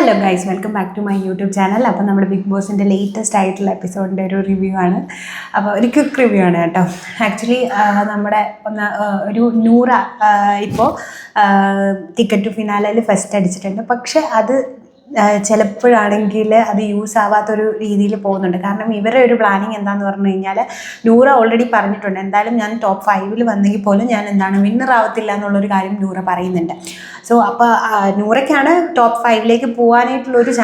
Hello guys, welcome back to my YouTube channel. അപ്പോൾ നമ്മുടെ big ബോസിൻ്റെ ലേറ്റസ്റ്റ് ആയിട്ടുള്ള എപ്പിസോഡിൻ്റെ ഒരു റിവ്യൂ ആണ്. അപ്പോൾ ഒരു ക്വിക്ക് റിവ്യൂ ആണ് കേട്ടോ. ആക്ച്വലി നമ്മുടെ ഒരു നൂറ ഇപ്പോൾ ടിക്കറ്റ് ടു ഫിനാലയിൽ ഫസ്റ്റ് അടിച്ചിട്ടുണ്ട്. പക്ഷേ അത് ചിലപ്പോഴാണെങ്കിൽ അത് യൂസ് ആവാത്തൊരു രീതിയിൽ പോകുന്നുണ്ട്. കാരണം ഇവരുടെ ഒരു പ്ലാനിങ് എന്താണെന്ന് പറഞ്ഞു കഴിഞ്ഞാൽ, നൂറ ഓൾറെഡി പറഞ്ഞിട്ടുണ്ട്, എന്തായാലും ഞാൻ ടോപ്പ് 5 വന്നെങ്കിൽ പോലും ഞാൻ വിന്നർ ആവത്തില്ല എന്നുള്ളൊരു കാര്യം നൂറ പറയുന്നുണ്ട്. സോ അപ്പോൾ നൂറയ്ക്കാണ് ടോപ്പ് 5 പോകാനായിട്ടുള്ളൊരു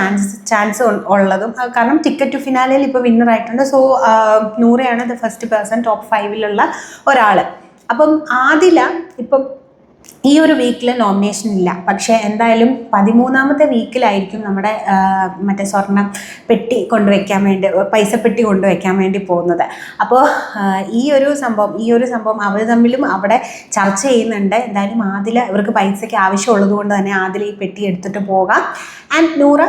ചാൻസ് ഉള്ളതും. കാരണം ടിക്കറ്റ് ടു ഫിനാലയിൽ ഇപ്പോൾ വിന്നർ ആയിട്ടുണ്ട്. സോ നൂറയാണ് ദ ഫസ്റ്റ് പേഴ്സൺ ടോപ്പ് 5 ഒരാൾ. അപ്പം ആദില ഇപ്പം ഈ ഒരു വീക്കിൽ നോമിനേഷൻ ഇല്ല. പക്ഷേ എന്തായാലും 13ാമത്തെ വീക്കിലായിരിക്കും നമ്മുടെ മറ്റേ സ്വർണ്ണം പെട്ടി കൊണ്ടുവയ്ക്കാൻ വേണ്ടി, പൈസ പെട്ടി കൊണ്ടുവയ്ക്കാൻ വേണ്ടി പോകുന്നത്. അപ്പോൾ ഈ ഒരു സംഭവം അവർ തമ്മിലും അവിടെ ചർച്ച ചെയ്യുന്നുണ്ട്. എന്തായാലും ആദില, ഇവർക്ക് പൈസയ്ക്ക് ആവശ്യമുള്ളത് കൊണ്ട് തന്നെ ആദില ഈ പെട്ടി എടുത്തിട്ട് പോകാം, ആൻഡ് നൂറ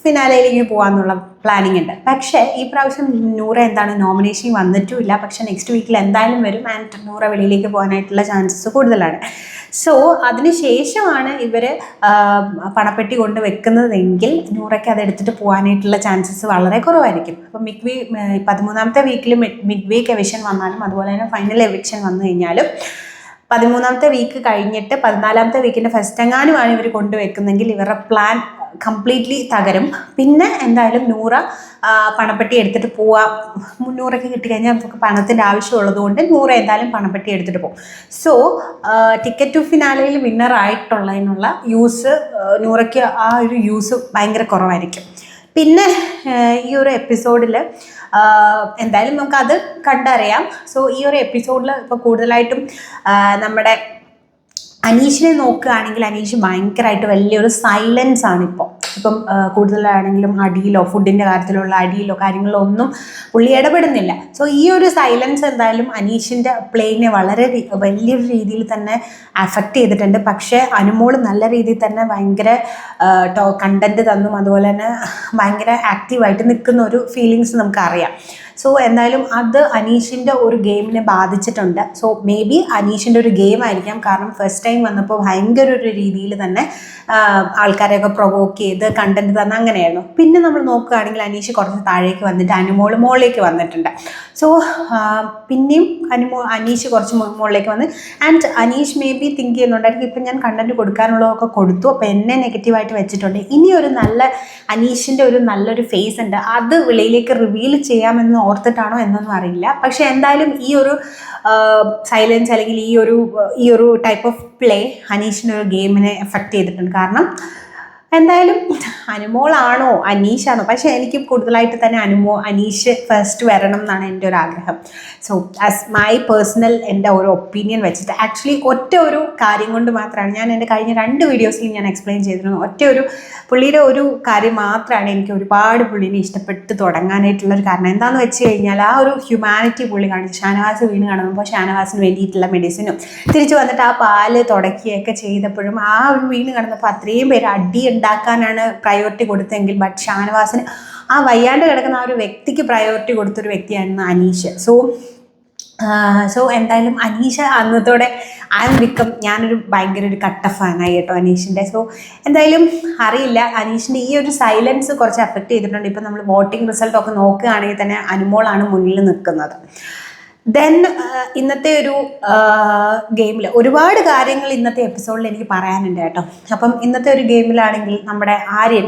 ഫിനാലയിലേക്ക് പോകാമെന്നുള്ള പ്ലാനിങ് ഉണ്ട്. പക്ഷേ ഈ പ്രാവശ്യം നൂറ നോമിനേഷൻ വന്നിട്ടുമില്ല. പക്ഷേ നെക്സ്റ്റ് വീക്കിൽ എന്തായാലും വരും, ആൻഡ് നൂറ വെളിയിലേക്ക് പോകാനായിട്ടുള്ള ചാൻസസ് കൂടുതലാണ്. സോ അതിനുശേഷമാണ് ഇവർ പണപ്പെട്ടി കൊണ്ട് വെക്കുന്നതെങ്കിൽ നൂറയ്ക്ക് അതെടുത്തിട്ട് പോകാനായിട്ടുള്ള ചാൻസസ് വളരെ കുറവായിരിക്കും. അപ്പം 13ാമത്തെ വീക്കിൽ മിഡ് വീക്ക് എവിക്ഷൻ വന്നാലും, അതുപോലെ തന്നെ ഫൈനൽ എവിക്ഷൻ വന്നു കഴിഞ്ഞാലും 13ാമത്തെ വീക്ക് കഴിഞ്ഞിട്ട് 14ാമത്തെ വീക്കിൻ്റെ ഫസ്റ്റ് എങ്ങാനുമാണ് ഇവർ കൊണ്ടുവെക്കുന്നെങ്കിൽ ഇവരുടെ പ്ലാൻ കംപ്ലീറ്റ്ലി തകരും. പിന്നെ എന്തായാലും നൂറ പണപ്പെട്ടി എടുത്തിട്ട് പോവാം. 300 കിട്ടിക്കഴിഞ്ഞാൽ നമുക്ക് പണത്തിൻ്റെ ആവശ്യമുള്ളത് കൊണ്ട് നൂറ എന്തായാലും പണപ്പെട്ടി എടുത്തിട്ട് പോകും. സോ ടിക്കറ്റ് ടു ഫിനാലയിൽ വിന്നറായിട്ടുള്ളതിനുള്ള യൂസ് നൂറയ്ക്ക് ആ ഒരു യൂസ് ഭയങ്കര കുറവായിരിക്കും. പിന്നെ ഈ ഒരു എപ്പിസോഡിൽ എന്തായാലും നമുക്കത് കണ്ടറിയാം. സോ ഈ ഒരു എപ്പിസോഡിൽ ഇപ്പോൾ കൂടുതലായിട്ടും നമ്മുടെ അനീഷിനെ നോക്കുകയാണെങ്കിൽ, അനീഷ് ഭയങ്കരമായിട്ട് വലിയൊരു സൈലൻസ് ആണ് ഇപ്പം കൂടുതലാണെങ്കിലും അടിയിലോ ഫുഡിൻ്റെ കാര്യത്തിലുള്ള അടിയിലോ കാര്യങ്ങളിലോ ഒന്നും പുള്ളി ഇടപെടുന്നില്ല. സോ ഈ ഒരു സൈലൻസ് എന്തായാലും അനീഷിൻ്റെ പ്ലേനെ വളരെ വലിയൊരു രീതിയിൽ തന്നെ അഫക്റ്റ് ചെയ്തിട്ടുണ്ട്. പക്ഷേ അനുമോൾ നല്ല രീതിയിൽ തന്നെ ഭയങ്കര കണ്ടൻറ്റ് തന്നും, അതുപോലെ തന്നെ ഭയങ്കര ആക്റ്റീവായിട്ട് നിൽക്കുന്ന ഒരു ഫീലിങ്സ് നമുക്കറിയാം. സോ എന്തായാലും അത് അനീഷിൻ്റെ ഒരു ഗെയിമിനെ ബാധിച്ചിട്ടുണ്ട്. സോ മേ ബി അനീഷിൻ്റെ ഒരു ഗെയിം ആയിരിക്കാം. കാരണം ഫസ്റ്റ് ടൈം വന്നപ്പോൾ ഭയങ്കര ഒരു രീതിയിൽ തന്നെ ആൾക്കാരെയൊക്കെ പ്രൊവോക്ക് ചെയ്ത് കണ്ടന്റ് തന്നെ അങ്ങനെയായിരുന്നു. പിന്നെ നമ്മൾ നോക്കുകയാണെങ്കിൽ അനീഷ് കുറച്ച് താഴേക്ക് വന്നിട്ട് അനുമോൾ മുകളിലേക്ക് വന്നിട്ടുണ്ട്. സോ പിന്നെയും അനീഷ് കുറച്ച് മുകളിലേക്ക് വന്ന്, and Aneesh may be think ചെയ്യുന്നുണ്ടായിരിക്കും, ഇപ്പം ഞാൻ കണ്ടന്റ് കൊടുക്കാനുള്ളതൊക്കെ കൊടുത്തു, അപ്പോൾ എന്നെ നെഗറ്റീവായിട്ട് വെച്ചിട്ടുണ്ട്, ഇനി ഒരു നല്ല അനീഷിൻ്റെ ഒരു നല്ലൊരു ഫേസ് ഉണ്ട്, അത് വെളിയിലേക്ക് റിവീൽ ചെയ്യാമെന്ന് ഓർത്തിട്ടാണോ എന്നൊന്നും അറിയില്ല. പക്ഷെ എന്തായാലും ഈ ഒരു സൈലൻസ് അല്ലെങ്കിൽ ഈ ഒരു ടൈപ്പ് ഓഫ് പ്ലേ അനീഷിൻ്റെ ഒരു ഗെയിമിനെ എഫക്റ്റ് ചെയ്തിട്ടുണ്ട്. കാരണം എന്തായാലും അനുമോളാണോ അനീഷാണോ, പക്ഷേ എനിക്ക് കൂടുതലായിട്ട് തന്നെ അനീഷ് ഫസ്റ്റ് വരണം എന്നാണ് എൻ്റെ ഒരു ആഗ്രഹം. സോ ആസ് മൈ പേഴ്സണൽ എൻ്റെ ഒരു ഒപ്പീനിയൻ വെച്ചിട്ട്, ആക്ച്വലി ഒറ്റ ഒരു കാര്യം കൊണ്ട് മാത്രമാണ് ഞാൻ എൻ്റെ കഴിഞ്ഞ 2 വീഡിയോസിൽ ഞാൻ എക്സ്പ്ലെയിൻ ചെയ്തിരുന്നു. പുള്ളിയുടെ ഒരു കാര്യം മാത്രമാണ് എനിക്ക് ഒരുപാട് പുള്ളിനെ ഇഷ്ടപ്പെട്ട് തുടങ്ങാനായിട്ടുള്ളൊരു കാരണം. എന്താണെന്ന് വെച്ച് കഴിഞ്ഞാൽ, ആ ഒരു ഹ്യൂമാനിറ്റി പുള്ളി കാണിച്ചു. ഷാനവാസ് വീണ് കാണുമ്പോൾ ഷാനവാസിന് വേണ്ടിയിട്ടുള്ള മെഡിസിനും തിരിച്ചു വന്നിട്ട് ആ പാല് തുടക്കുകയൊക്കെ ചെയ്തപ്പോഴും, ആ ഒരു വീണ് കാണുന്നപ്പോൾ അത്രയും പേര് അടി ഉണ്ടാക്കാനാണ് പ്രയോറിറ്റി കൊടുത്തെങ്കിൽ, ബട്ട് ഷാനവാസിന് ആ വയ്യാണ്ട് കിടക്കുന്ന ആ ഒരു വ്യക്തിക്ക് പ്രയോറിറ്റി കൊടുത്തൊരു വ്യക്തിയായിരുന്നു അനീഷ്. സോ എന്തായാലും അനീഷ് അന്നത്തോടെ ഞാനൊരു ഭയങ്കര ഒരു കട്ട ഫാനായി കേട്ടോ അനീഷിൻ്റെ. സോ എന്തായാലും അറിയില്ല, അനീഷിൻ്റെ ഈ ഒരു സൈലൻസ് കുറച്ച് എഫക്റ്റ് ചെയ്തിട്ടുണ്ട്. ഇപ്പം നമ്മൾ വോട്ടിംഗ് റിസൾട്ടൊക്കെ നോക്കുകയാണെങ്കിൽ തന്നെ അനുമോളാണ് മുന്നിൽ നിൽക്കുന്നത്. ദെൻ ഇന്നത്തെ ഒരു ഗെയിമിൽ ഒരുപാട് കാര്യങ്ങൾ ഇന്നത്തെ എപ്പിസോഡിൽ എനിക്ക് പറയാനുണ്ട് കേട്ടോ. അപ്പം ഇന്നത്തെ ഒരു ഗെയിമിലാണെങ്കിൽ നമ്മുടെ ആര്യൻ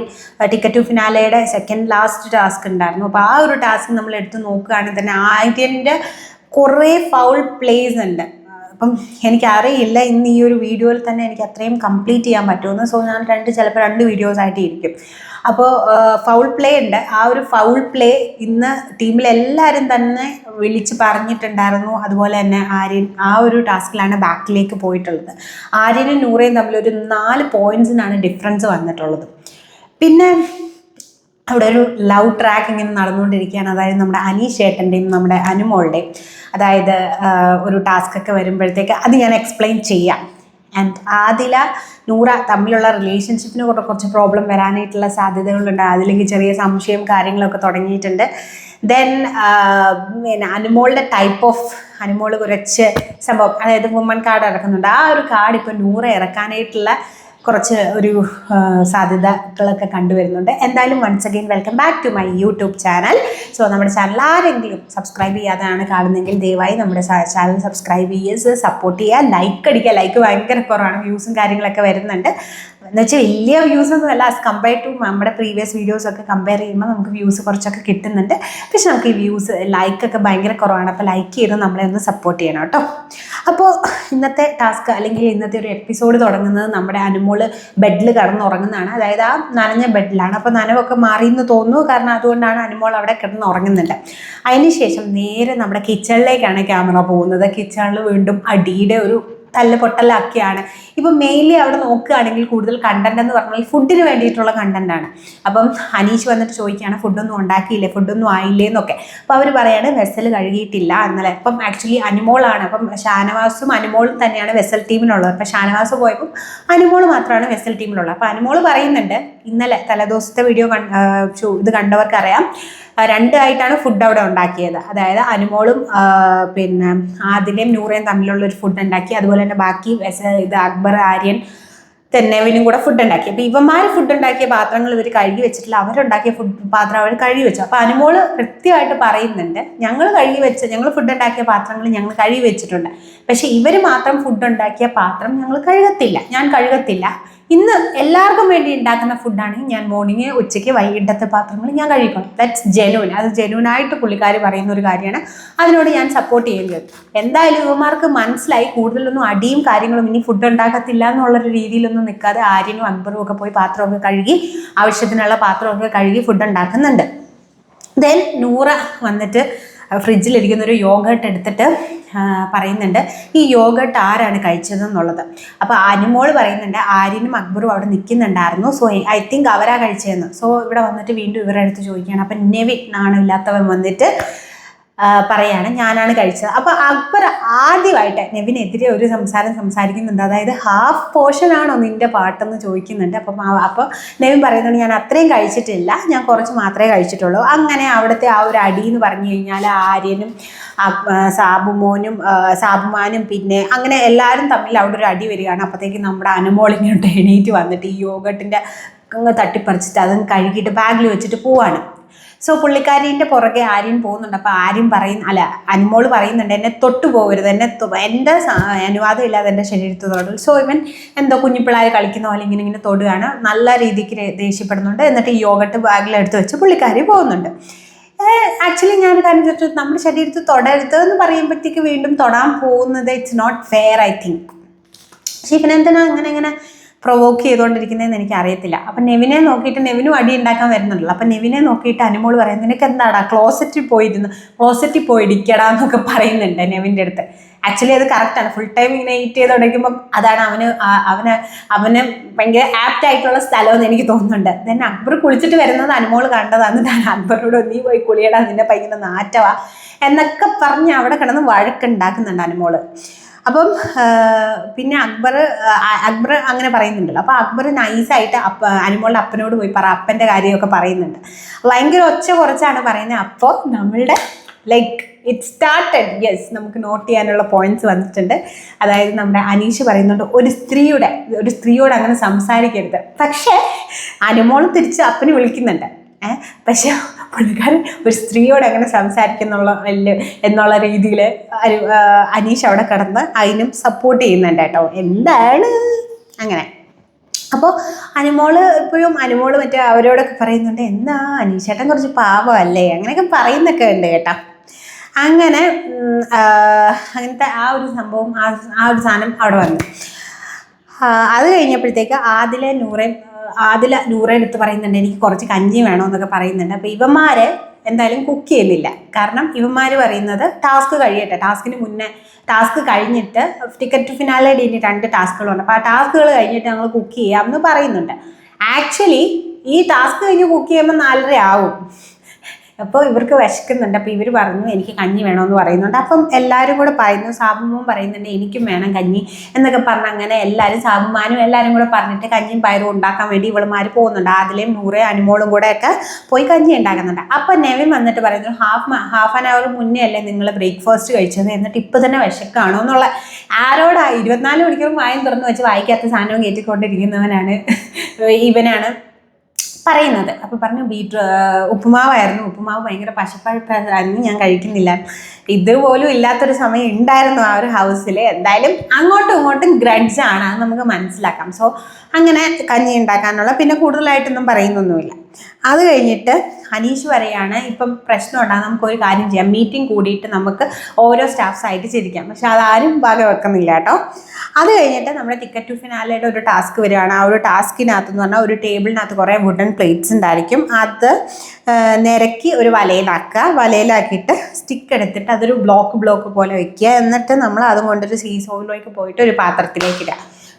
ടിക്കറ്റ് ടു ഫിനാലയുടെ സെക്കൻഡ് ലാസ്റ്റ് ടാസ്ക് ഉണ്ടായിരുന്നു. അപ്പോൾ ആ ഒരു ടാസ്ക് നമ്മൾ എടുത്ത് നോക്കുകയാണെങ്കിൽ തന്നെ ആര്യൻ്റെ കുറേ ഫൗൾ പ്ലേസ് ഉണ്ട്. അപ്പം എനിക്കറിയില്ല ഇന്ന് ഈ ഒരു വീഡിയോയിൽ തന്നെ എനിക്ക് അത്രയും കംപ്ലീറ്റ് ചെയ്യാൻ പറ്റുമെന്ന്. സോ ഞാൻ ചിലപ്പോൾ 2 വീഡിയോസ് ആയിട്ട് ഇരിക്കും. അപ്പോൾ ഫൗൾ പ്ലേ ഉണ്ട്. ആ ഒരു ഫൗൾ പ്ലേ ഇന്ന് ടീമിലെല്ലാവരും തന്നെ വിളിച്ച് പറഞ്ഞിട്ടുണ്ടായിരുന്നു. അതുപോലെ തന്നെ ആര്യൻ ആ ഒരു ടാസ്കിലാണ് ബാക്കിലേക്ക് പോയിട്ടുള്ളത്. ആര്യനും നൂറയും തമ്മിൽ ഒരു 4 പോയിൻറ്റ്സിനാണ് ഡിഫറൻസ് വന്നിട്ടുള്ളത്. പിന്നെ അവിടെ ഒരു ലവ് ട്രാക്ക് ഇങ്ങനെ നടന്നുകൊണ്ടിരിക്കുകയാണ്. അതായത് നമ്മുടെ അനീഷ് ചേട്ടൻ്റെയും നമ്മുടെ അനുമോളുടെയും, അതായത് ഒരു ടാസ്കൊക്കെ വരുമ്പോഴത്തേക്ക് അത് ഞാൻ എക്സ്പ്ലെയിൻ ചെയ്യാം. ആൻഡ് ആദില നൂറ തമ്മിലുള്ള റിലേഷൻഷിപ്പിന് കുറച്ച് പ്രോബ്ലം വരാനായിട്ടുള്ള സാധ്യതകളുണ്ട്. അതിലേക്ക് ചെറിയ സംശയം കാര്യങ്ങളൊക്കെ തുടങ്ങിയിട്ടുണ്ട്. ദെൻ പിന്നെ അനുമോളുടെ ടൈപ്പ് ഓഫ് അനുമോൾ കുറച്ച് സംഭവം, അതായത് വുമൺ കാർഡ് ഇറക്കുന്നുണ്ട്. ആ ഒരു കാർഡ് ഇപ്പോൾ നൂറ ഇറക്കാനായിട്ടുള്ള കുറച്ച് ഒരു സാധ്യതകളൊക്കെ കണ്ടുവരുന്നുണ്ട്. എന്തായാലും once again welcome back to my YouTube channel. So നമ്മുടെ ചാനൽ ആരെങ്കിലും സബ്സ്ക്രൈബ് ചെയ്യാതെയാണ് കാണുന്നതെങ്കിൽ ദയവായി നമ്മുടെ ചാനൽ സബ്സ്ക്രൈബ് ചെയ്യുക, സപ്പോർട്ട് ചെയ്യുക, ലൈക്ക് അടിക്കുക. ലൈക്ക് ഭയങ്കര കുറവാണ്, വ്യൂസും കാര്യങ്ങളൊക്കെ വരുന്നുണ്ട്. എന്ന് വെച്ചാൽ വലിയ വ്യൂസ് ഒന്നും അല്ല, ആസ് കമ്പയർ ടു നമ്മുടെ പ്രീവിയസ് വീഡിയോസൊക്കെ കമ്പയർ ചെയ്യുമ്പോൾ നമുക്ക് വ്യൂസ് കുറച്ചൊക്കെ കിട്ടുന്നുണ്ട്. പക്ഷെ നമുക്ക് ഈ വ്യൂസ് ലൈക്കൊക്കെ ഭയങ്കര കുറവാണ്. അപ്പോൾ ലൈക്ക് ചെയ്ത് നമ്മളെ ഒന്ന് സപ്പോർട്ട് ചെയ്യണം കേട്ടോ. അപ്പോൾ ഇന്നത്തെ ടാസ്ക് അല്ലെങ്കിൽ ഇന്നത്തെ ഒരു എപ്പിസോഡ് തുടങ്ങുന്നത് നമ്മുടെ അനുമോള് ബെഡിൽ കിടന്നുറങ്ങുന്നതാണ്. അതായത് ആ നനഞ്ഞ ബെഡിലാണ്. അപ്പോൾ നനവൊക്കെ മാറിയെന്ന് തോന്നുന്നു, കാരണം അതുകൊണ്ടാണ് അനുമോൾ അവിടെ കിടന്നുറങ്ങുന്നുണ്ട്. അതിനുശേഷം നേരെ നമ്മുടെ കിച്ചണിലേക്കാണ് ക്യാമറ പോകുന്നത്. കിച്ചണിൽ വീണ്ടും അടിയുടെ ഒരു തല്ല് പൊട്ടലാക്കിയാണ്. ഇപ്പം മെയിൻലി അവിടെ നോക്കുകയാണെങ്കിൽ കൂടുതൽ കണ്ടന്റ് എന്ന് പറഞ്ഞാൽ ഫുഡിന് വേണ്ടിയിട്ടുള്ള കണ്ടന്റാണ്. അപ്പം അനീഷ് വന്നിട്ട് ചോദിക്കുകയാണ് ഫുഡൊന്നും ഉണ്ടാക്കിയില്ലേ, ഫുഡൊന്നും ആയില്ലേ എന്നൊക്കെ. അപ്പോൾ അവർ പറയാണ് വെസൽ കഴുകിയിട്ടില്ല എന്നല്ല. അപ്പം ആക്ച്വലി അനുമോളാണ്. അപ്പം ഷാനവാസും അനുമോളും തന്നെയാണ് വെസൽ ടീമിനുള്ളത്. അപ്പം ഷാനവാസ് പോയപ്പോൾ അനുമോൾ മാത്രമാണ് വെസൽ ടീമിലുള്ളത്. അപ്പോൾ അനുമോൾ പറയുന്നുണ്ട്, ഇന്നലെ തലേദിവസത്തെ വീഡിയോ ഇത് കണ്ടവർക്കറിയാം, രണ്ടായിട്ടാണ് ഫുഡ് അവിടെ ഉണ്ടാക്കിയത്. അതായത് അനുമോളും പിന്നെ ആദിലയും നൂറയും തമ്മിലുള്ള ഒരു ഫുഡ് ഉണ്ടാക്കി. അതുപോലെ തന്നെ ബാക്കി ഇത് അക്ബർ, ആര്യൻ, തെന്നവിനും കൂടെ ഫുഡ് ഉണ്ടാക്കി. അപ്പോൾ ഇവന്മാർ ഫുഡ് ഉണ്ടാക്കിയ പാത്രങ്ങൾ ഇവർ കഴുകി വെച്ചിട്ടില്ല, അവരുണ്ടാക്കിയ പാത്രം അവർ കഴുകി വെച്ചു. അപ്പോൾ അനുമോള് കൃത്യമായിട്ട് പറയുന്നുണ്ട്, ഞങ്ങൾ ഫുഡ് ഉണ്ടാക്കിയ പാത്രങ്ങൾ ഞങ്ങൾ കഴുകി വെച്ചിട്ടുണ്ട്, പക്ഷെ ഇവർ മാത്രം ഫുഡ് ഉണ്ടാക്കിയ പാത്രം ഞങ്ങൾ കഴുകത്തില്ല, ഞാൻ കഴുകത്തില്ല. ഇന്ന് എല്ലാവർക്കും വേണ്ടി ഉണ്ടാക്കുന്ന ഫുഡാണെങ്കിൽ ഞാൻ മോർണിംഗ്, ഉച്ചയ്ക്ക്, വൈകിട്ടത്തെ പാത്രങ്ങൾ ഞാൻ കഴിക്കണം. That's genuine. അത് ജെന്യൂനായിട്ട് പുള്ളിക്കാർ പറയുന്ന ഒരു കാര്യമാണ്. അതിനോട് ഞാൻ സപ്പോർട്ട് ചെയ്യുന്നത്. എന്തായാലും ഇവന്മാർക്ക് മനസ്സിലായി കൂടുതലൊന്നും അടിയും കാര്യങ്ങളും ഇനി ഫുഡ് ഉണ്ടാക്കത്തില്ല എന്നുള്ളൊരു രീതിയിലൊന്നും നിൽക്കാതെ ആര്യനും അക്ബറും ഒക്കെ പോയി പാത്രമൊക്കെ കഴുകി, ആവശ്യത്തിനുള്ള പാത്രമൊക്കെ കഴുകി ഫുഡ് ഉണ്ടാക്കുന്നുണ്ട്. ദെൻ നൂറ വന്നിട്ട് ഫ്രിഡ്ജിലിരിക്കുന്ന ഒരു യോഗട്ട് എടുത്തിട്ട് പറയുന്നുണ്ട് ഈ യോഗട്ട് ആരാണ് കഴിച്ചതെന്നുള്ളത്. അപ്പോൾ അനുമോൾ പറയുന്നുണ്ട് ആര്യനും അക്ബറും അവിടെ നിൽക്കുന്നുണ്ടായിരുന്നു, സോ ഐ തിങ്ക് അവരാ കഴിച്ചതെന്ന്. സോ ഇവിടെ വന്നിട്ട് വീണ്ടും ഇവരുടെ അടുത്ത് ചോദിക്കുകയാണ്. അപ്പം നെവിൻ നാണമില്ലാത്തവൻ വന്നിട്ട് പറയാണ് ഞാനാണ് കഴിച്ചത്. അപ്പോൾ അക്ബർ ആദ്യമായിട്ട് നെവിനെതിരെ ഒരു സംസാരിക്കുന്നുണ്ട്. അതായത് ഹാഫ് പോർഷൻ ആണോ നിൻ്റെ പാട്ടെന്ന് ചോദിക്കുന്നുണ്ട്. അപ്പോൾ നെവിൻ പറയുന്നുണ്ട് ഞാൻ അത്രയും കഴിച്ചിട്ടില്ല, ഞാൻ കുറച്ച് മാത്രമേ കഴിച്ചിട്ടുള്ളൂ. അങ്ങനെ അവിടുത്തെ ആ ഒരു അടി എന്ന് പറഞ്ഞു കഴിഞ്ഞാൽ ആര്യനും സാബുമാനും പിന്നെ അങ്ങനെ എല്ലാവരും തമ്മിൽ അവിടെ ഒരു അടി വരികയാണ്. അപ്പോഴത്തേക്ക് നമ്മുടെ അനുമോളിങ്ങോട്ട് എണീറ്റ് വന്നിട്ട് ഈ യോഗട്ടിൻ്റെ തട്ടിപ്പറിച്ചിട്ട് അതും കഴുകിയിട്ട് ബാഗിൽ വെച്ചിട്ട് പോവാണ്. സോ പുള്ളിക്കാരീൻ്റെ പുറകെ ആര്യൻ പോകുന്നുണ്ട്. അപ്പോൾ അനുമോൾ പറയുന്നുണ്ട് എന്നെ തൊട്ടു പോകരുത്, എൻ്റെ അനുവാദം ഇല്ലാതെ എൻ്റെ ശരീരത്ത് തൊടൽ. സോ ഇവൻ എന്തോ കുഞ്ഞിപ്പിള്ളാരെ കളിക്കുന്ന പോലെ ഇങ്ങനെ തൊടുകയാണ്. നല്ല രീതിക്ക് ദേഷ്യപ്പെടുന്നുണ്ട്. എന്നിട്ട് ഈ യോഗട്ട് ബാഗിലെടുത്ത് വെച്ച് പുള്ളിക്കാരി പോകുന്നുണ്ട്. ആക്ച്വലി ഞാൻ കാര്യം ചോദിച്ചു, നമ്മുടെ ശരീരത്തിൽ തൊടരുത് എന്ന് പറയുമ്പോഴത്തേക്ക് വീണ്ടും തൊടാൻ പോകുന്നത് it's not fair I think. പക്ഷേ ഇവനെന്തിനാ അങ്ങനെ പ്രൊവോക്ക് ചെയ്തുകൊണ്ടിരിക്കുന്നതെന്ന് എനിക്ക് അറിയത്തില്ല. അപ്പം നെവിനെ നോക്കിയിട്ട് നെവിനും അടി ഉണ്ടാക്കാൻ വരുന്നുണ്ടല്ലോ. അപ്പം നെവിനെ നോക്കിയിട്ട് അനുമോൾ പറയുന്നത് നിനക്ക് എന്താടാ ക്ലോസറ്റിൽ പോയിടിക്കടാ എന്നൊക്കെ പറയുന്നുണ്ട് നെവിൻ്റെ അടുത്ത്. ആക്ച്വലി അത് കറക്റ്റാണ്. ഫുൾ ടൈം ഇങ്ങനെ ഈറ്റ് ചെയ്ത് തുടങ്ങുമ്പം അതാണ് അവന് ഭയങ്കര ആപ്റ്റ് ആയിട്ടുള്ള സ്ഥലമെന്ന് എനിക്ക് തോന്നുന്നുണ്ട്. ദെൻ അക്ബർ കുളിച്ചിട്ട് വരുന്നത് അനുമോൾ കണ്ടതാണ്. അക്ബറോട് നീ പോയി കുളിയടാ, നിന്നെ ഭയങ്കര നാറ്റവാ എന്നൊക്കെ പറഞ്ഞ് അവിടെ കിടന്ന് വഴക്കുണ്ടാക്കുന്നുണ്ട് അനുമോള്. അപ്പം പിന്നെ അക്ബർ അങ്ങനെ പറയുന്നുണ്ടല്ലോ. അപ്പോൾ അക്ബർ നൈസായിട്ട് അനുമോളുടെ അപ്പനോട് പോയി അപ്പൻ്റെ കാര്യമൊക്കെ പറയുന്നുണ്ട്. ഭയങ്കര ഒച്ച കുറച്ചാണ് പറയുന്നത്. അപ്പോൾ നമ്മളുടെ ലൈക്ക് ഇറ്റ് സ്റ്റാർട്ടഡ്. യെസ്, നമുക്ക് നോട്ട് ചെയ്യാനുള്ള പോയിന്റ്സ് വന്നിട്ടുണ്ട്. അതായത് നമ്മുടെ അനീഷ് പറയുന്നുണ്ട് ഒരു സ്ത്രീയോട് അങ്ങനെ സംസാരിക്കരുത്. പക്ഷേ അനുമോൾ തിരിച്ച് അപ്പനെ വിളിക്കുന്നുണ്ട്. പക്ഷെ പുള്ളിക്കാരൻ ഒരു സ്ത്രീയോട് എങ്ങനെ എന്നുള്ള രീതിയിൽ അനീഷ് അവിടെ കിടന്ന് അതിനും സപ്പോർട്ട് ചെയ്യുന്നുണ്ട് കേട്ടോ. എന്താണ് അങ്ങനെ. അപ്പോൾ അനുമോള് മറ്റേ അവരോടൊക്കെ പറയുന്നുണ്ട് എന്താ അനീഷേട്ടൻ കുറച്ച് പാവമല്ലേ അങ്ങനെയൊക്കെ പറയുന്നൊക്കെ ഉണ്ട് കേട്ടോ. അങ്ങനത്തെ ആ ഒരു സംഭവം ആ ഒരു സാധനം അവിടെ വന്നു. അത് കഴിഞ്ഞപ്പോഴത്തേക്ക് ആദില നൂറയുടെ അടുത്ത് പറയുന്നുണ്ട് എനിക്ക് കുറച്ച് കഞ്ഞി വേണമെന്നൊക്കെ പറയുന്നുണ്ട്. അപ്പോൾ ഇവന്മാർ എന്തായാലും കുക്ക് ചെയ്യുന്നില്ല. കാരണം ഇവന്മാർ പറയുന്നത് ടാസ്ക് കഴിയട്ടെ, ടാസ്ക് കഴിഞ്ഞിട്ട് ടിക്കറ്റ് ടു ഫിനാലെ ഇനി 2 ടാസ്കുകളുണ്ട്. അപ്പോൾ ആ ടാസ്കുകൾ കഴിഞ്ഞിട്ട് ഞങ്ങൾ കുക്ക് ചെയ്യാമെന്ന് പറയുന്നുണ്ട്. ആക്ച്വലി ഈ ടാസ്ക് കഴിഞ്ഞ് കുക്ക് ചെയ്യുമ്പോൾ 4:30 ആവും. അപ്പോൾ ഇവർക്ക് വിശക്കുന്നുണ്ട്. അപ്പോൾ ഇവർ പറഞ്ഞു എനിക്ക് കഞ്ഞി വേണമെന്ന് പറയുന്നുണ്ട്. അപ്പം എല്ലാവരും കൂടെ പറയുന്നു, സാബുമോൻ പറയുന്നുണ്ട് എനിക്കും വേണം കഞ്ഞി എന്നൊക്കെ പറഞ്ഞ് അങ്ങനെ എല്ലാവരും സാബുമാനും എല്ലാവരും കൂടെ പറഞ്ഞിട്ട് കഞ്ഞിയും പയറും ഉണ്ടാക്കാൻ വേണ്ടി ഇവളുമാർ പോകുന്നുണ്ട്. ആദിലയും നൂറയും അനുമോളും കൂടെ ഒക്കെ പോയി കഞ്ഞി ഉണ്ടാക്കുന്നുണ്ട്. അപ്പം നെവിൻ വന്നിട്ട് പറയുന്നു ഹാഫ് ആൻ അവർ മുന്നേ അല്ലേ നിങ്ങൾ ബ്രേക്ക്ഫാസ്റ്റ് കഴിച്ചത്, എന്നിട്ട് ഇപ്പം തന്നെ വിശക്കാണോ എന്നുള്ള ആരോടാ 24 മണിക്കൂറും വായും തുറന്ന് വെച്ച് വായിക്കാത്ത സാധനവും കയറ്റിക്കൊണ്ടിരിക്കുന്നവനാണ് ഇവനാണ് പറയുന്നത്. അപ്പോൾ പറഞ്ഞു ഉപ്പുമാവായിരുന്നു, ഉപ്പുമാവ് ഭയങ്കര പശപ്പഴുപ്പായിരുന്നു, ഞാൻ കഴിക്കുന്നില്ല. ഇതുപോലും ഇല്ലാത്തൊരു സമയം ഉണ്ടായിരുന്നു ആ ഒരു ഹൗസിൽ. എന്തായാലും അങ്ങോട്ടും ഇങ്ങോട്ടും ഗ്രഡ്ജാണ്, അത് നമുക്ക് മനസ്സിലാക്കാം. സോ അങ്ങനെ കഞ്ഞി ഉണ്ടാക്കാനുള്ള പിന്നെ കൂടുതലായിട്ടൊന്നും പറയുന്നൊന്നുമില്ല. അത് കഴിഞ്ഞിട്ട് അനീഷ് പറയാണ് ഇപ്പം പ്രശ്നം ഉണ്ടാകും, നമുക്കൊരു കാര്യം ചെയ്യാം, മീറ്റിംഗ് കൂടിയിട്ട് നമുക്ക് ഓരോ സ്റ്റാഫ്സായിട്ട് ചിരിക്കാം. പക്ഷെ അതാരും ഭാഗം വെക്കുന്നില്ല കേട്ടോ. അത് കഴിഞ്ഞിട്ട് നമ്മുടെ ടിക്കറ്റ് ടു ഫിനാലയുടെ ഒരു ടാസ്ക് വരികയാണ്. ആ ഒരു ടാസ്കിനകത്ത് എന്ന് പറഞ്ഞാൽ ഒരു ടേബിളിനകത്ത് കുറേ വുഡൻ പ്ലേറ്റ്സ് ഉണ്ടായിരിക്കും. അത് നിരക്കി ഒരു വലയിലാക്കിയിട്ട് സ്റ്റിക്ക് എടുത്തിട്ട് അതൊരു ബ്ലോക്ക് പോലെ വയ്ക്കുക. എന്നിട്ട് നമ്മൾ അതുകൊണ്ടൊരു സീസോയിലേക്ക് പോയിട്ട് ഒരു പാത്രത്തിലേക്ക് ഇടുക.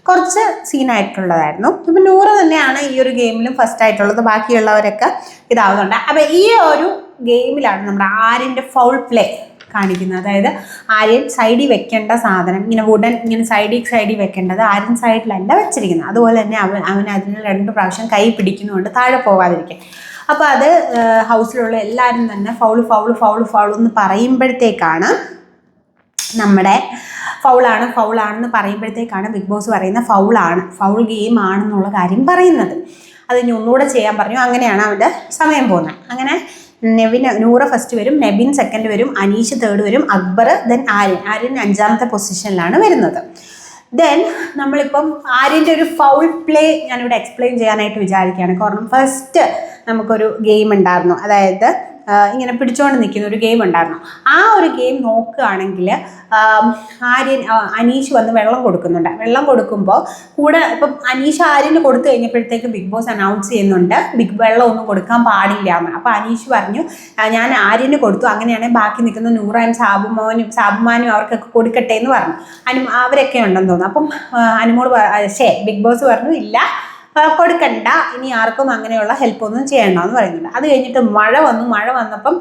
കുറച്ച് സീനായിട്ടുള്ളതായിരുന്നു. ഇപ്പം നൂറ് തന്നെയാണ് ഈ ഒരു ഗെയിമിലും ഫസ്റ്റ് ആയിട്ടുള്ളത്, ബാക്കിയുള്ളവരൊക്കെ ഇതാവുന്നുണ്ട്. അപ്പം ഈ ഒരു ഗെയിമിലാണ് നമ്മുടെ ആര്യൻ്റെ ഫൗൾ പ്ലേ കാണിക്കുന്നത്. അതായത് ആര്യൻ സൈഡിൽ വെക്കേണ്ട സാധനം ഇങ്ങനെ വുഡൻ ഇങ്ങനെ സൈഡിൽ വെക്കേണ്ടത് ആര്യൻ സൈഡിലല്ല വെച്ചിരിക്കുന്നത്. അതുപോലെ തന്നെ അവൻ അതിന് 2 പ്രാവശ്യം കൈ പിടിക്കുന്നുണ്ട് താഴെ പോകാതിരിക്കാൻ. അപ്പോൾ അത് ഹൗസിലുള്ള എല്ലാവരും തന്നെ ഫൗൾ എന്ന് പറയുമ്പോഴത്തേക്കാണ് നമ്മുടെ ഫൗളാണെന്ന് പറയുമ്പോഴത്തേക്കാണ് ബിഗ് ബോസ് പറയുന്ന ഫൗൾ ഗെയിം ആണെന്നുള്ള കാര്യം പറയുന്നത്. അത് ഇനി ഒന്നുകൂടെ ചെയ്യാൻ പറഞ്ഞു. അങ്ങനെയാണ് അവൻ്റെ സമയം പോകുന്നത്. അങ്ങനെ നൂറ ഫസ്റ്റ് വരും, നെബിൻ സെക്കൻഡ് വരും, അനീഷ് തേർഡ് വരും, അക്ബർ, ദെൻ ആര്യൻ 5ാമത്തെ പൊസിഷനിലാണ് വരുന്നത്. ദെൻ നമ്മളിപ്പം ആര്യൻ്റെ ഒരു ഫൗൾ പ്ലേ ഞാനിവിടെ എക്സ്പ്ലെയിൻ ചെയ്യാനായിട്ട് വിചാരിക്കുകയാണ്. കാരണം ഫസ്റ്റ് നമുക്കൊരു ഗെയിം ഉണ്ടായിരുന്നു, അതായത് ഇങ്ങനെ പിടിച്ചുകൊണ്ട് നിൽക്കുന്ന ഒരു ഗെയിം ഉണ്ടായിരുന്നു. ആ ഒരു ഗെയിം നോക്കുകയാണെങ്കിൽ അനീഷ് വന്ന് വെള്ളം കൊടുക്കുന്നുണ്ട്. വെള്ളം കൊടുക്കുമ്പോൾ കൂടെ ഇപ്പം അനീഷ് ആര്യന് കൊടുത്തു കഴിഞ്ഞപ്പോഴത്തേക്ക് ബിഗ് ബോസ് അനൗൺസ് ചെയ്യുന്നുണ്ട് വെള്ളം ഒന്നും കൊടുക്കാൻ പാടില്ല എന്ന്. അപ്പോൾ അനീഷ് പറഞ്ഞു ഞാൻ ആര്യന് കൊടുത്തു, അങ്ങനെയാണെങ്കിൽ ബാക്കി നിൽക്കുന്ന നൂറായും സാബുമാനും അവർക്കൊക്കെ കൊടുക്കട്ടെ എന്ന് പറഞ്ഞു. അവരൊക്കെ ഉണ്ടെന്ന് തോന്നുന്നു. അപ്പം അനുമോൾ ബിഗ് ബോസ് പറഞ്ഞു ഇല്ല കൊടുക്കണ്ട, ഇനി ആർക്കും അങ്ങനെയുള്ള ഹെൽപ്പൊന്നും ചെയ്യണമെന്ന് പറയുന്നുണ്ട്. അത് കഴിഞ്ഞിട്ട് മഴ വന്നപ്പം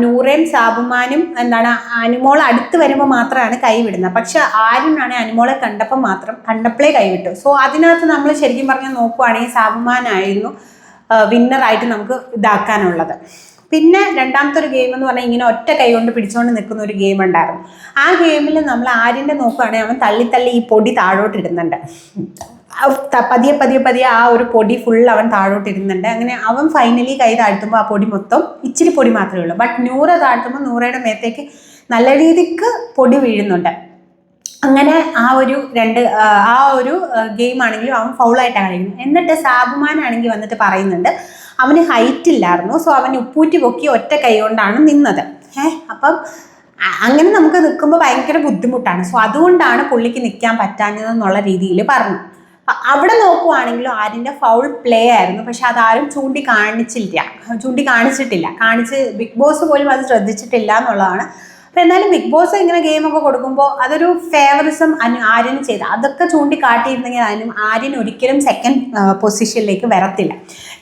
നൂറയും സാബുമാനും അനുമോൾ അടുത്ത് വരുമ്പോൾ മാത്രമാണ് കൈവിടുന്നത്. പക്ഷെ ആര്യനാണെങ്കിൽ അനുമോളെ കണ്ടപ്പോഴേ കൈവിട്ടു. സോ അതിനകത്ത് നമ്മൾ ശരിക്കും പറഞ്ഞാൽ നോക്കുവാണെങ്കിൽ സാബുമാനായിരുന്നു വിന്നറായിട്ട് നമുക്ക് ഇതാക്കാനുള്ളത്. പിന്നെ രണ്ടാമത്തെ ഒരു ഗെയിം എന്ന് പറഞ്ഞാൽ ഇങ്ങനെ ഒറ്റ കൈ കൊണ്ട് പിടിച്ചുകൊണ്ട് നിൽക്കുന്ന ഒരു ഗെയിം ഉണ്ടായിരുന്നു. ആ ഗെയിമിൽ നമ്മൾ ആര്യൻ്റെ നോക്കുകയാണെങ്കിൽ അവൻ തള്ളി ഈ പൊടി താഴോട്ടിടുന്നുണ്ട്. പതിയെ ആ ഒരു പൊടി ഫുൾ അവൻ താഴോട്ടിരുന്നുണ്ട്. അങ്ങനെ അവൻ ഫൈനലി കൈ താഴ്ത്തുമ്പോൾ ആ പൊടി മൊത്തം ഇച്ചിരി പൊടി മാത്രമേ ഉള്ളൂ. ബട്ട് നൂറ താഴ്ത്തുമ്പോൾ നൂറയുടെ മേത്തേക്ക് നല്ല രീതിക്ക് പൊടി വീഴുന്നുണ്ട്. അങ്ങനെ ആ ഒരു ഗെയിം ആണെങ്കിലും അവൻ ഫൗളായിട്ടാണ് കളിക്കുന്നത്. എന്നിട്ട് സാബുമാനാണെങ്കിൽ വന്നിട്ട് പറയുന്നുണ്ട് അവന് ഹൈറ്റ് ഇല്ലായിരുന്നു, സോ അവൻ ഉപ്പൂറ്റി പൊക്കി ഒറ്റ കൈ കൊണ്ടാണ് നിന്നത്. അപ്പം അങ്ങനെ നമുക്ക് നിൽക്കുമ്പോൾ ഭയങ്കര ബുദ്ധിമുട്ടാണ്. സോ അതുകൊണ്ടാണ് പുള്ളിക്ക് നിൽക്കാൻ പറ്റാഞ്ഞതെന്നുള്ള രീതിയിൽ പറഞ്ഞു. അവിടെ നോക്കുവാണെങ്കിലും ആര്യൻ്റെ ഫൗൾ പ്ലേ ആയിരുന്നു. പക്ഷെ അതാരും ചൂണ്ടിക്കാണിച്ചിട്ടില്ല. ബിഗ് ബോസ് പോലും അത് ശ്രദ്ധിച്ചിട്ടില്ല എന്നുള്ളതാണ്. അപ്പോൾ എന്നാലും ബിഗ് ബോസ് ഇങ്ങനെ ഗെയിമൊക്കെ കൊടുക്കുമ്പോൾ അതൊരു ഫേവറിസം ആര്യന് ചെയ്ത് അതൊക്കെ ചൂണ്ടിക്കാട്ടിയിരുന്നെങ്കിൽ ആര്യൻ ഒരിക്കലും സെക്കൻഡ് പൊസിഷനിലേക്ക് വരത്തില്ല.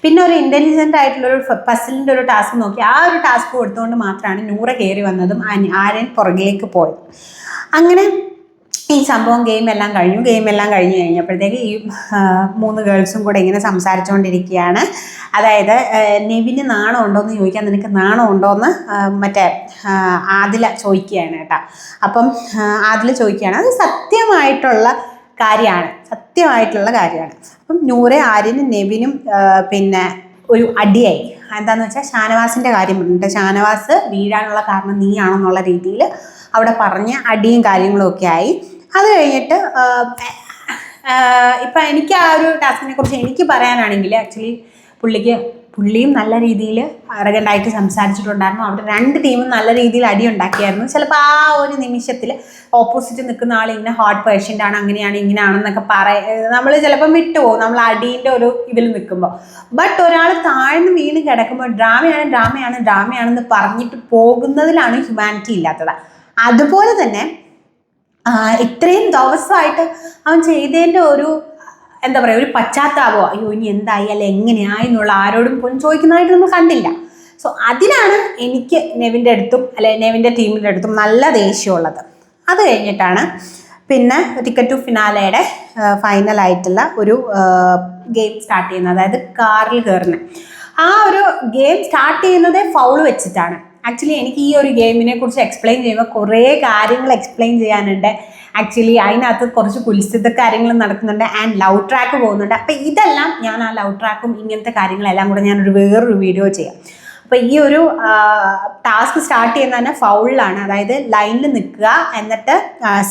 പിന്നെ ഒരു ഇൻ്റലിജൻ്റ് ആയിട്ടുള്ളൊരു പസിലിൻ്റെ ഒരു ടാസ്ക് നോക്കി ആ ഒരു ടാസ്ക് കൊടുത്തുകൊണ്ട് മാത്രമാണ് നൂറ കയറി വന്നതും ആര്യൻ പുറകിലേക്ക് പോയത്. അങ്ങനെ ഈ സംഭവം ഗെയിം എല്ലാം കഴിഞ്ഞ് കഴിഞ്ഞപ്പോഴത്തേക്ക് ഈ 3 ഗേൾസും കൂടെ ഇങ്ങനെ സംസാരിച്ചുകൊണ്ടിരിക്കുകയാണ്. അതായത് നെവിന് നാണം ഉണ്ടോയെന്ന് ചോദിക്കാൻ നിനക്ക് നാണം ഉണ്ടോയെന്ന് മറ്റേ ആദില ചോദിക്കുകയാണ് കേട്ടോ. അപ്പം ആദില ചോദിക്കുകയാണ്, അത് സത്യമായിട്ടുള്ള കാര്യമാണ്. അപ്പം നൂറെ ആര്യനും നെവിനും പിന്നെ ഒരു അടിയായി. എന്താണെന്ന് വെച്ചാൽ ഷാനവാസിൻ്റെ കാര്യം പറഞ്ഞിട്ട് ഷാനവാസ് വീഴാനുള്ള കാരണം നീയാണെന്നുള്ള രീതിയിൽ അവിടെ പറഞ്ഞ് അടിയും കാര്യങ്ങളും ഒക്കെ ആയി. അത് കഴിഞ്ഞിട്ട് ഇപ്പം എനിക്ക് ആ ഒരു ടാസ്കിനെ കുറിച്ച് എനിക്ക് പറയാനാണെങ്കിൽ ആക്ച്വലി പുള്ളിയും നല്ല രീതിയിൽ അറഗൻ്റായിട്ട് സംസാരിച്ചിട്ടുണ്ടായിരുന്നു. അവിടെ 2 ടീമും നല്ല രീതിയിൽ അടി ഉണ്ടാക്കിയായിരുന്നു. ചിലപ്പോൾ ആ ഒരു നിമിഷത്തിൽ ഓപ്പോസിറ്റ് നിൽക്കുന്ന ആൾ ഇങ്ങനെ ഹോട്ട് പേഷ്യൻ്റാണ്, അങ്ങനെയാണ് ഇങ്ങനെയാണെന്നൊക്കെ നമ്മൾ ചിലപ്പം വിട്ടുപോകും നമ്മൾ അടീൻ്റെ ഒരു ഇതിൽ നിൽക്കുമ്പോൾ. ബട്ട് ഒരാൾ താഴ്ന്ന് വീണ് കിടക്കുമ്പോൾ ഡ്രാമയാണെന്ന് പറഞ്ഞിട്ട് പോകുന്നതിലാണ് ഹ്യൂമാനിറ്റി ഇല്ലാത്തത്. അതുപോലെ തന്നെ ഇത്രയും ദിവസമായിട്ട് അവൻ ചെയ്തതിൻ്റെ ഒരു എന്താ പറയുക ഒരു പശ്ചാത്താപമോ അയ്യോ ഇനി എന്തായി അല്ലെ എങ്ങനെയായി എന്നുള്ള ആരോടും പോലും ചോദിക്കുന്നതായിട്ട് നമ്മൾ കണ്ടില്ല. സോ അതിനാണ് എനിക്ക് നെവിൻ്റെ അടുത്തും അല്ലെ നെവിൻ്റെ ടീമിൻ്റെ അടുത്തും നല്ല ദേഷ്യമുള്ളത്. അത് കഴിഞ്ഞിട്ടാണ് പിന്നെ ടിക്കറ്റ് ടു ഫിനാലയുടെ ഫൈനലായിട്ടുള്ള ഒരു ഗെയിം സ്റ്റാർട്ട് ചെയ്യുന്നത്, അതായത് കാറിൽ കയറുന്നത്. ആ ഒരു ഗെയിം സ്റ്റാർട്ട് ചെയ്യുന്നത് ഫൗൾ വെച്ചിട്ടാണ്. ആക്ച്വലി എനിക്ക് ഈ ഒരു ഗെയിമിനെ കുറിച്ച് എക്സ്പ്ലെയിൻ ചെയ്യുമ്പോൾ കുറേ കാര്യങ്ങൾ എക്സ്പ്ലെയിൻ ചെയ്യാനുണ്ട്. ആക്ച്വലി അതിനകത്ത് കുറച്ച് കുൽസിത കാര്യങ്ങൾ നടക്കുന്നുണ്ട് ആൻഡ് ലവ് ട്രാക്ക് പോകുന്നുണ്ട്. അപ്പം ഇതെല്ലാം ഞാൻ ആ ലവ് ട്രാക്കും ഇങ്ങനത്തെ കാര്യങ്ങളെല്ലാം കൂടെ ഞാനൊരു വേറൊരു വീഡിയോ ചെയ്യാം. അപ്പോൾ ഈ ഒരു ടാസ്ക് സ്റ്റാർട്ട് ചെയ്യുന്നത് തന്നെ ഫൗളിലാണ്, അതായത് ലൈനിൽ നിൽക്കുക, എന്നിട്ട്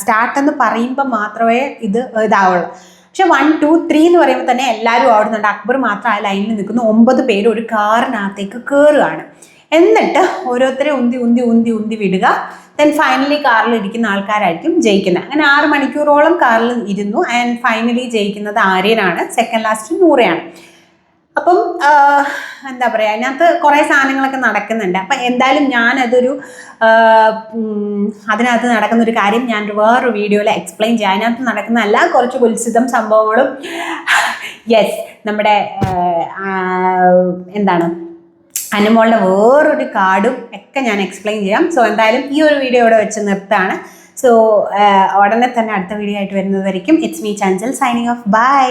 സ്റ്റാർട്ട് എന്ന് പറയുമ്പോൾ മാത്രമേ ഇതാവുള്ളൂ. പക്ഷെ 1, 2, 3 എന്ന് പറയുമ്പോൾ തന്നെ എല്ലാവരും ഓടുന്നുണ്ട്. അക്ബർ മാത്രം ആ ലൈനിൽ നിൽക്കുന്നു. 9 പേര് ഒരു കാറിനകത്തേക്ക് കയറുകയാണ്. എന്നിട്ട് ഓരോരുത്തരെ ഉന്തി വിടുക. ദെൻ ഫൈനലി കാറിൽ ഇരിക്കുന്ന ആൾക്കാരായിരിക്കും ജയിക്കുന്നത്. അങ്ങനെ 6 മണിക്കൂറോളം കാറിൽ ഇരുന്നു ആൻഡ് ഫൈനലി ജയിക്കുന്നത് ആര്യനാണ്. Second last നൂറയാണ്. അപ്പം എന്താ പറയുക, അതിനകത്ത് കുറേ സാധനങ്ങളൊക്കെ നടക്കുന്നുണ്ട്. അപ്പം എന്തായാലും അതിനകത്ത് നടക്കുന്ന ഒരു കാര്യം ഞാൻ വേറൊരു വീഡിയോയിൽ എക്സ്പ്ലെയിൻ ചെയ്യാം. അതിനകത്ത് നടക്കുന്ന കുറച്ച് കുൽസിതം സംഭവങ്ങളും നമ്മുടെ അനുമോളുടെ വേറൊരു കാർഡും ഒക്കെ ഞാൻ എക്സ്പ്ലെയിൻ ചെയ്യാം. സോ എന്തായാലും ഈ ഒരു വീഡിയോ ഇവിടെ വെച്ച് നിർത്താണ്. സോ ഉടനെ തന്നെ അടുത്ത വീഡിയോ ആയിട്ട് വരുന്നതായിരിക്കും. It's me Chanchal signing off. By.